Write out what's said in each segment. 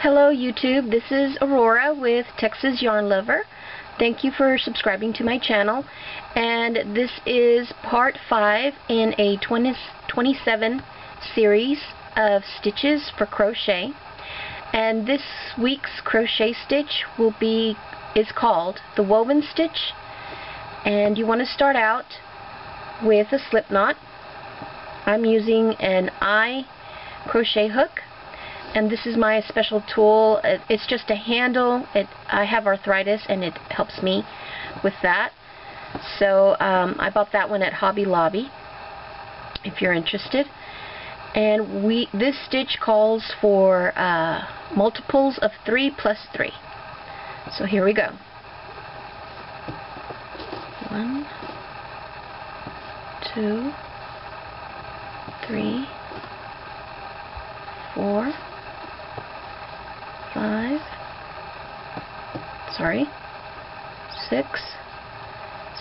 Hello YouTube, this is Aurora with Texas Yarn Lover. Thank you for subscribing to my channel, and this is part 5 in a 27 series of stitches for crochet. And this week's crochet stitch is called the woven stitch, and you want to start out with a slip knot. I'm using an eye crochet hook, and this is my special tool. It's just a handle. I have arthritis and it helps me with that, so I bought that one at Hobby Lobby if you're interested. And this stitch calls for multiples of 3 plus 3. So here we go. 1, 2, 3, 4, 5, 6,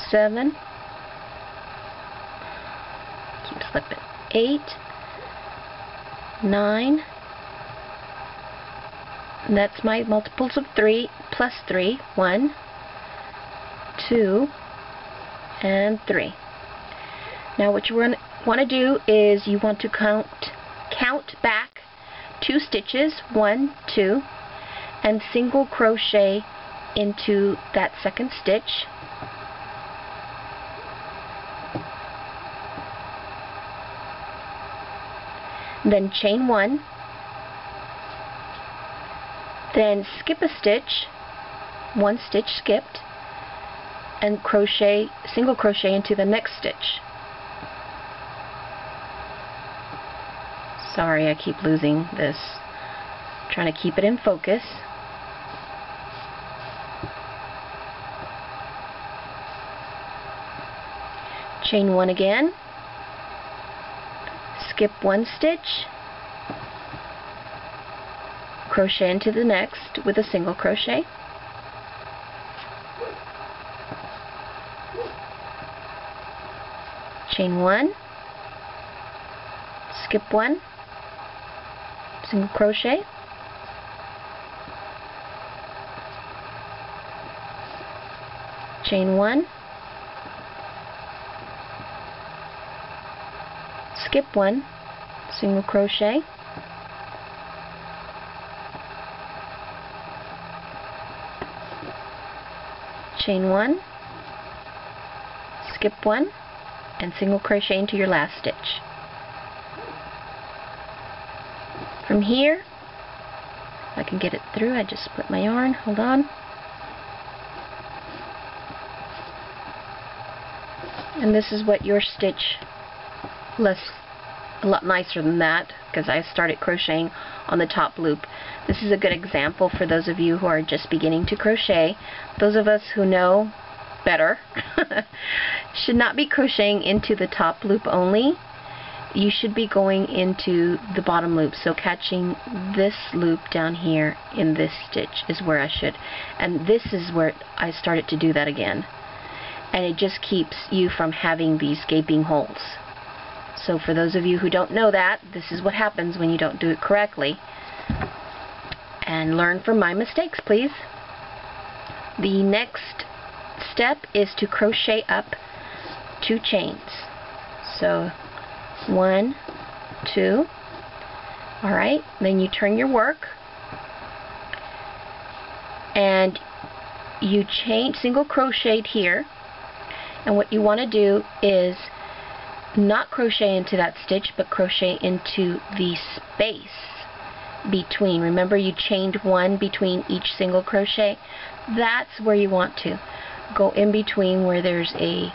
7, keep slipping, 8, 9, and that's my multiples of 3 plus 3, 1, 2, and 3. Now what you want to do is you want to count back 2 stitches, 1, 2, and single crochet into that second stitch. Then chain 1, then skip a stitch, 1 stitch skipped, and single crochet into the next stitch. Sorry, I keep losing this. Trying to keep it in focus. Chain 1 again, skip 1 stitch, crochet into the next with a single crochet, chain 1, skip 1, single crochet, chain 1, skip 1, single crochet, chain 1, skip 1, and single crochet into your last stitch. From here, if I can get it through, I just split my yarn, hold on. And this is what your stitch looks a lot nicer than that, because I started crocheting on the top loop. This is a good example for those of you who are just beginning to crochet. Those of us who know better should not be crocheting into the top loop only. You should be going into the bottom loop, so catching this loop down here in this stitch is where I should, and this is where I started to do that again, and it just keeps you from having these gaping holes. So for those of you who don't know that, this is what happens when you don't do it correctly, and learn from my mistakes, please. The next step is to crochet up 2 chains. So 1, 2, alright, then you turn your work and you single crochet here, and what you want to do is not crochet into that stitch, but crochet into the space between. Remember, you chained 1 between each single crochet. That's where you want to go, in between where there's a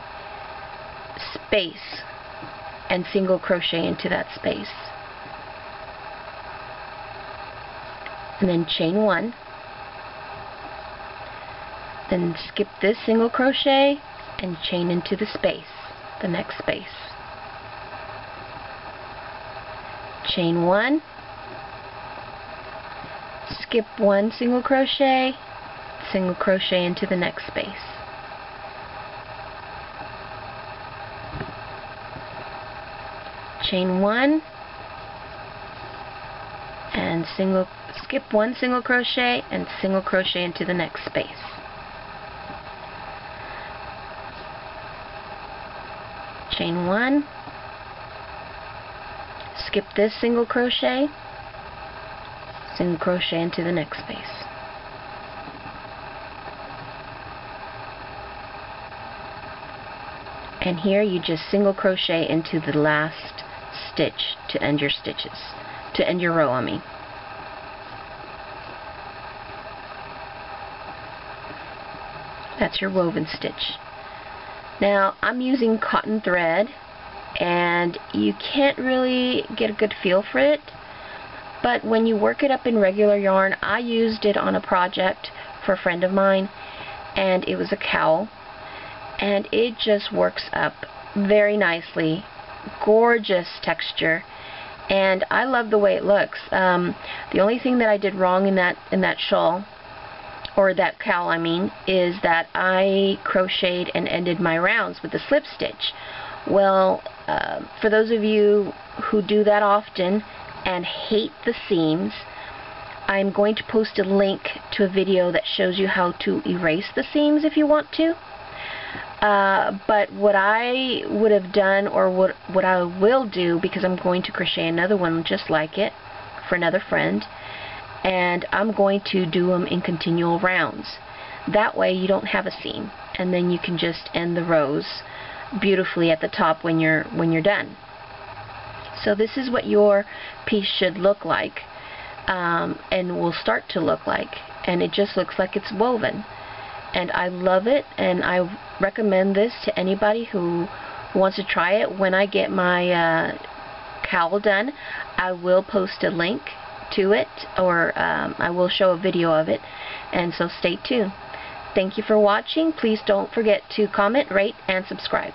space, and single crochet into that space. And then chain 1, then skip this single crochet and chain into the space, the next space. Chain 1, skip 1 single crochet, single crochet into the next space. Chain 1, and and skip one single crochet and single crochet into the next space. Chain 1, skip this single crochet, single crochet into the next space. And here you just single crochet into the last stitch to end your stitches, to end your row, I mean. That's your woven stitch. Now I'm using cotton thread, and you can't really get a good feel for it, but when you work it up in regular yarn, I used it on a project for a friend of mine, and it was a cowl, and it just works up very nicely. Gorgeous texture, and I love the way it looks. The only thing that I did wrong in that shawl, or that cowl I mean, is that I crocheted and ended my rounds with a slip stitch. Well, for those of you who do that often and hate the seams, I'm going to post a link to a video that shows you how to erase the seams if you want to. But what I would have done, or what I will do, because I'm going to crochet another one just like it for another friend, and I'm going to do them in continual rounds. That way you don't have a seam, and then you can just end the rows beautifully at the top when you're done. So this is what your piece should look like, and will start to look like, and it just looks like it's woven. And I love it, and I recommend this to anybody who wants to try it. When I get my cowl done, I will post a link to it, or I will show a video of it, and so stay tuned. Thank you for watching. Please don't forget to comment, rate, and subscribe.